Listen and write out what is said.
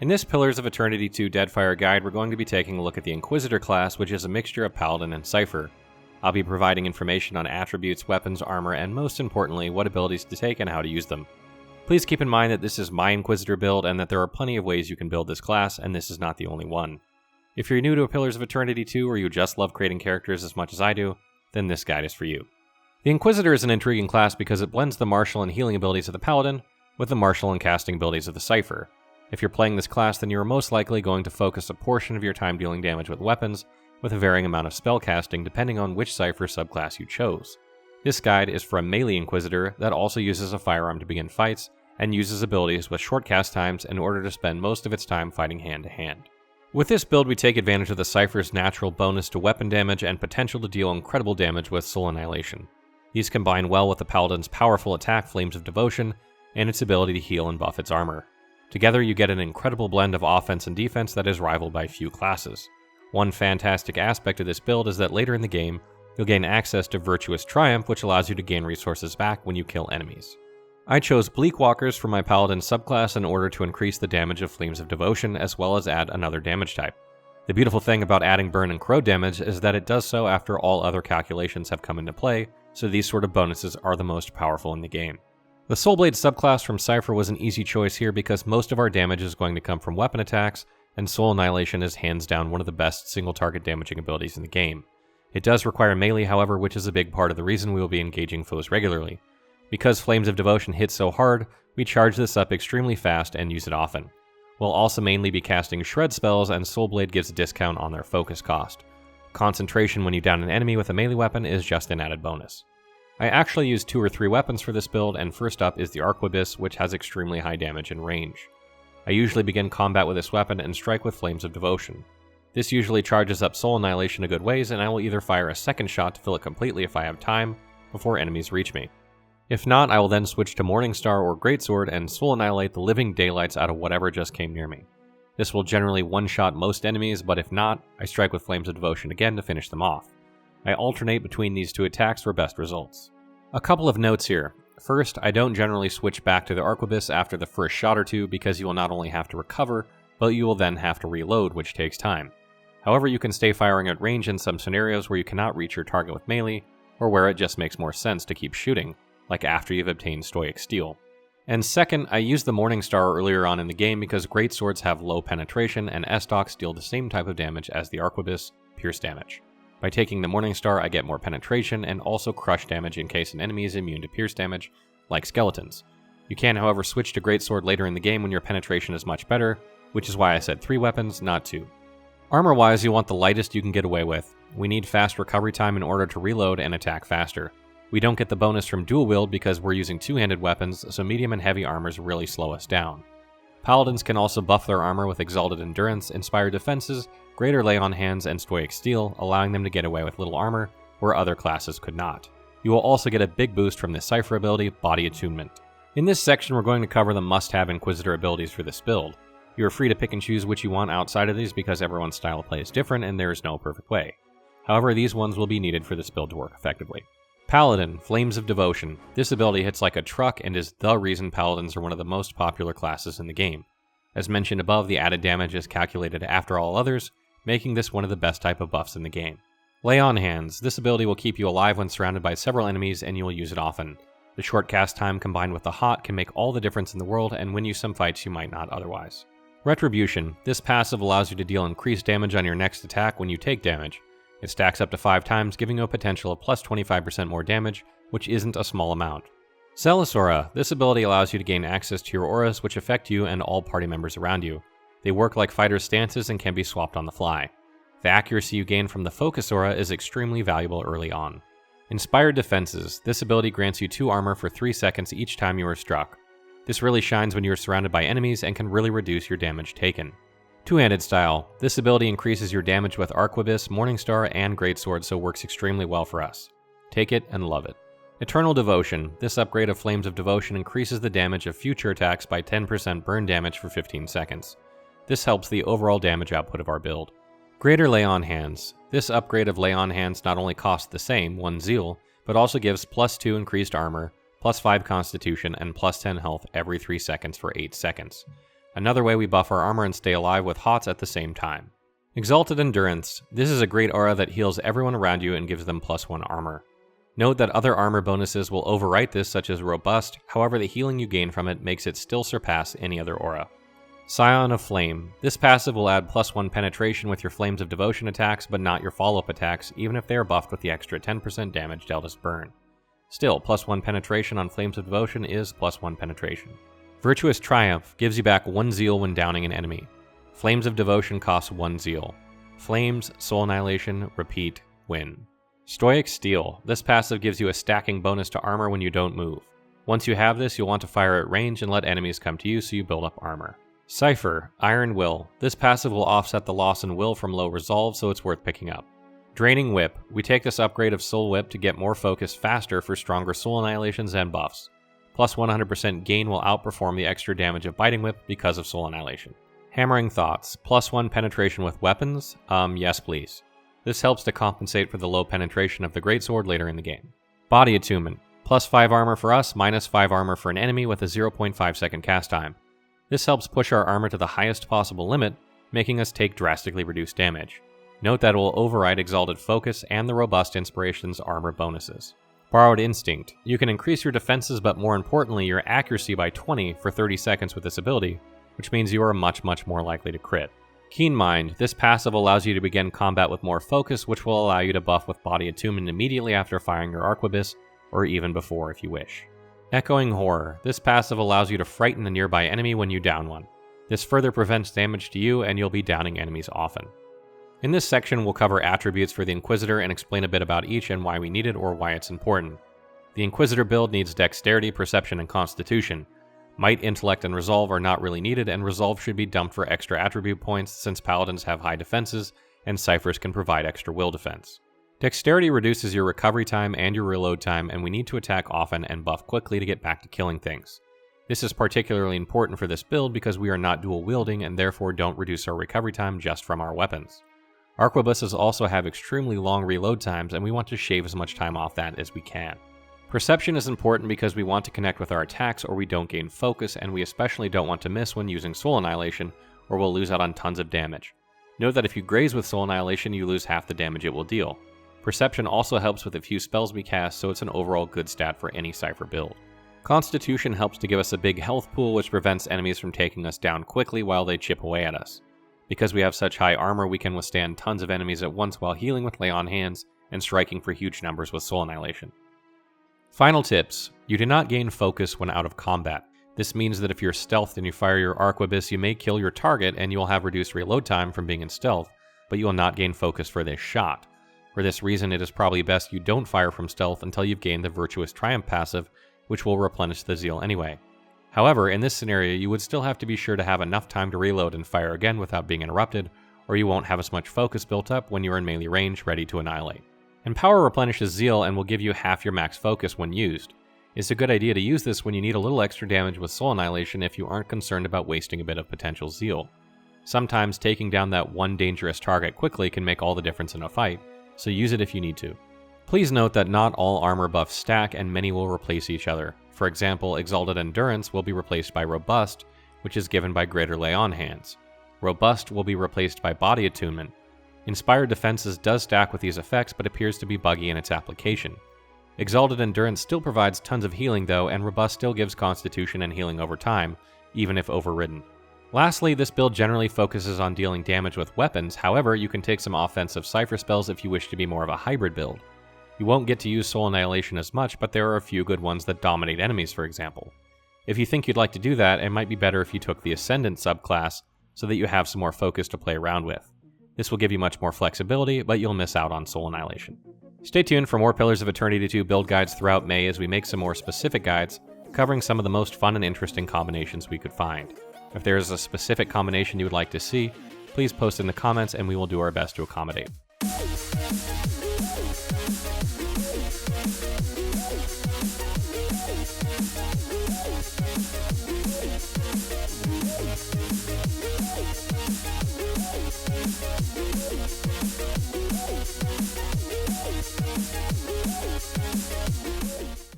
In this Pillars of Eternity 2 Deadfire guide, we're going to be taking a look at the Inquisitor class, which is a mixture of Paladin and Cypher. I'll be providing information on attributes, weapons, armor, and most importantly, what abilities to take and how to use them. Please keep in mind that this is my Inquisitor build and that there are plenty of ways you can build this class, and this is not the only one. If you're new to Pillars of Eternity 2 or you just love creating characters as much as I do, then this guide is for you. The Inquisitor is an intriguing class because it blends the martial and healing abilities of the Paladin with the martial and casting abilities of the Cypher. If you're playing this class, then you are most likely going to focus a portion of your time dealing damage with weapons, with a varying amount of spell casting depending on which Cypher subclass you chose. This guide is for a melee Inquisitor that also uses a firearm to begin fights, and uses abilities with short cast times in order to spend most of its time fighting hand to hand. With this build, we take advantage of the Cypher's natural bonus to weapon damage and potential to deal incredible damage with Soul Annihilation. These combine well with the Paladin's powerful attack Flames of Devotion, and its ability to heal and buff its armor. Together you get an incredible blend of offense and defense that is rivaled by few classes. One fantastic aspect of this build is that later in the game, you'll gain access to Virtuous Triumph, which allows you to gain resources back when you kill enemies. I chose Bleak Walkers for my Paladin subclass in order to increase the damage of Flames of Devotion as well as add another damage type. The beautiful thing about adding burn and corrode damage is that it does so after all other calculations have come into play, so these sort of bonuses are the most powerful in the game. The Soulblade subclass from Cypher was an easy choice here because most of our damage is going to come from weapon attacks, and Soul Annihilation is hands down one of the best single target damaging abilities in the game. It does require melee, however, which is a big part of the reason we will be engaging foes regularly. Because Flames of Devotion hits so hard, we charge this up extremely fast and use it often. We'll also mainly be casting shred spells, and Soulblade gives a discount on their focus cost. Concentration when you down an enemy with a melee weapon is just an added bonus. I actually use 2 or 3 weapons for this build, and first up is the Arquebus, which has extremely high damage and range. I usually begin combat with this weapon and strike with Flames of Devotion. This usually charges up Soul Annihilation a good ways, and I will either fire a second shot to fill it completely if I have time, before enemies reach me. If not, I will then switch to Morningstar or Greatsword and Soul Annihilate the living daylights out of whatever just came near me. This will generally one-shot most enemies, but if not, I strike with Flames of Devotion again to finish them off. I alternate between these 2 attacks for best results. A couple of notes here. First, I don't generally switch back to the Arquebus after the first shot or 2 because you will not only have to recover, but you will then have to reload, which takes time. However, you can stay firing at range in some scenarios where you cannot reach your target with melee, or where it just makes more sense to keep shooting, like after you've obtained Stoic Steel. And second, I used the Morningstar earlier on in the game because Greatswords have low penetration and S-Stocks deal the same type of damage as the Arquebus, pierce damage. By taking the Morningstar, I get more penetration and also crush damage in case an enemy is immune to pierce damage, like skeletons. You can, however, switch to Greatsword later in the game when your penetration is much better, which is why I said 3 weapons, not 2. Armor-wise, you want the lightest you can get away with. We need fast recovery time in order to reload and attack faster. We don't get the bonus from dual wield because we're using 2-handed weapons, so medium and heavy armors really slow us down. Paladins can also buff their armor with Exalted Endurance, Inspired Defenses, Greater Lay on Hands, and Stoic Steel, allowing them to get away with little armor, where other classes could not. You will also get a big boost from the Cypher ability, Body Attunement. In this section, we're going to cover the must-have Inquisitor abilities for this build. You are free to pick and choose which you want outside of these because everyone's style of play is different and there is no perfect way. However, these ones will be needed for this build to work effectively. Paladin, Flames of Devotion. This ability hits like a truck and is the reason Paladins are one of the most popular classes in the game. As mentioned above, the added damage is calculated after all others, making this one of the best type of buffs in the game. Lay on Hands. This ability will keep you alive when surrounded by several enemies and you will use it often. The short cast time combined with the hot can make all the difference in the world and win you some fights you might not otherwise. Retribution. This passive allows you to deal increased damage on your next attack when you take damage. It stacks up to 5 times, giving you a potential of plus 25% more damage, which isn't a small amount. Zealous Aura. This ability allows you to gain access to your auras which affect you and all party members around you. They work like fighters' stances and can be swapped on the fly. The accuracy you gain from the Focus Aura is extremely valuable early on. Inspired Defenses. This ability grants you 2 armor for 3 seconds each time you are struck. This really shines when you are surrounded by enemies and can really reduce your damage taken. Two-handed style. This ability increases your damage with Arquebus, Morningstar, and Greatsword, so works extremely well for us. Take it and love it. Eternal Devotion. This upgrade of Flames of Devotion increases the damage of future attacks by 10% burn damage for 15 seconds. This helps the overall damage output of our build. Greater Lay on Hands. This upgrade of Lay on Hands not only costs the same, 1 Zeal, but also gives plus 2 increased armor, plus 5 Constitution, and plus 10 health every 3 seconds for 8 seconds. Another way we buff our armor and stay alive with HOTS at the same time. Exalted Endurance. This is a great aura that heals everyone around you and gives them +1 armor. Note that other armor bonuses will overwrite this, such as Robust, however the healing you gain from it makes it still surpass any other aura. Scion of Flame. This passive will add +1 penetration with your Flames of Devotion attacks, but not your follow-up attacks, even if they are buffed with the extra 10% damage dealt as burn. Still, +1 penetration on Flames of Devotion is +1 penetration. Virtuous Triumph gives you back 1 zeal when downing an enemy. Flames of Devotion costs 1 zeal. Flames, Soul Annihilation, repeat, win. Stoic Steel. This passive gives you a stacking bonus to armor when you don't move. Once you have this, you'll want to fire at range and let enemies come to you so you build up armor. Cypher, Iron Will. This passive will offset the loss in will from low resolve, so it's worth picking up. Draining Whip. We take this upgrade of Soul Whip to get more focus faster for stronger Soul Annihilations and buffs. Plus 100% gain will outperform the extra damage of Biting Whip because of Soul Annihilation. Hammering Thoughts. +1 penetration with weapons? Yes please. This helps to compensate for the low penetration of the Greatsword later in the game. Body Attunement. +5 armor for us, -5 armor for an enemy with a 0.5 second cast time. This helps push our armor to the highest possible limit, making us take drastically reduced damage. Note that it will override Exalted Focus and the Robust Inspiration's armor bonuses. Borrowed Instinct. You can increase your defenses, but more importantly your accuracy by 20 for 30 seconds with this ability, which means you are much more likely to crit. Keen Mind. This passive allows you to begin combat with more focus, which will allow you to buff with Body Attunement immediately after firing your Arquebus, or even before if you wish. Echoing Horror. This passive allows you to frighten a nearby enemy when you down one. This further prevents damage to you, and you'll be downing enemies often. In this section, we'll cover attributes for the Inquisitor and explain a bit about each and why we need it or why it's important. The Inquisitor build needs Dexterity, Perception, and Constitution. Might, Intellect, and Resolve are not really needed, and Resolve should be dumped for extra attribute points since Paladins have high defenses, and Ciphers can provide extra will defense. Dexterity reduces your recovery time and your reload time, and we need to attack often and buff quickly to get back to killing things. This is particularly important for this build because we are not dual wielding and therefore don't reduce our recovery time just from our weapons. Arquebuses also have extremely long reload times, and we want to shave as much time off that as we can. Perception is important because we want to connect with our attacks or we don't gain focus, and we especially don't want to miss when using Soul Annihilation or we'll lose out on tons of damage. Note that if you graze with Soul Annihilation, you lose half the damage it will deal. Perception also helps with a few spells we cast, so it's an overall good stat for any Cypher build. Constitution helps to give us a big health pool, which prevents enemies from taking us down quickly while they chip away at us. Because we have such high armor, we can withstand tons of enemies at once while healing with Lay on Hands and striking for huge numbers with Soul Annihilation. Final tips. You do not gain focus when out of combat. This means that if you're stealthed and you fire your Arquebus, you may kill your target and you will have reduced reload time from being in stealth, but you will not gain focus for this shot. For this reason, it is probably best you don't fire from stealth until you've gained the Virtuous Triumph passive, which will replenish the zeal anyway. However, in this scenario, you would still have to be sure to have enough time to reload and fire again without being interrupted, or you won't have as much focus built up when you're in melee range ready to annihilate. And Power replenishes zeal and will give you half your max focus when used. It's a good idea to use this when you need a little extra damage with Soul Annihilation if you aren't concerned about wasting a bit of potential zeal. Sometimes taking down that one dangerous target quickly can make all the difference in a fight, so use it if you need to. Please note that not all armor buffs stack and many will replace each other. For example, Exalted Endurance will be replaced by Robust, which is given by greater Lay on Hands. Robust will be replaced by Body Attunement. Inspired Defenses does stack with these effects, but appears to be buggy in its application. Exalted Endurance still provides tons of healing though, and Robust still gives Constitution and healing over time, even if overridden. Lastly, this build generally focuses on dealing damage with weapons, however, you can take some offensive Cypher spells if you wish to be more of a hybrid build. You won't get to use Soul Annihilation as much, but there are a few good ones that dominate enemies, for example. If you think you'd like to do that, it might be better if you took the Ascendant subclass so that you have some more focus to play around with. This will give you much more flexibility, but you'll miss out on Soul Annihilation. Stay tuned for more Pillars of Eternity 2 build guides throughout May as we make some more specific guides, covering some of the most fun and interesting combinations we could find. If there is a specific combination you would like to see, please post in the comments and we will do our best to accommodate.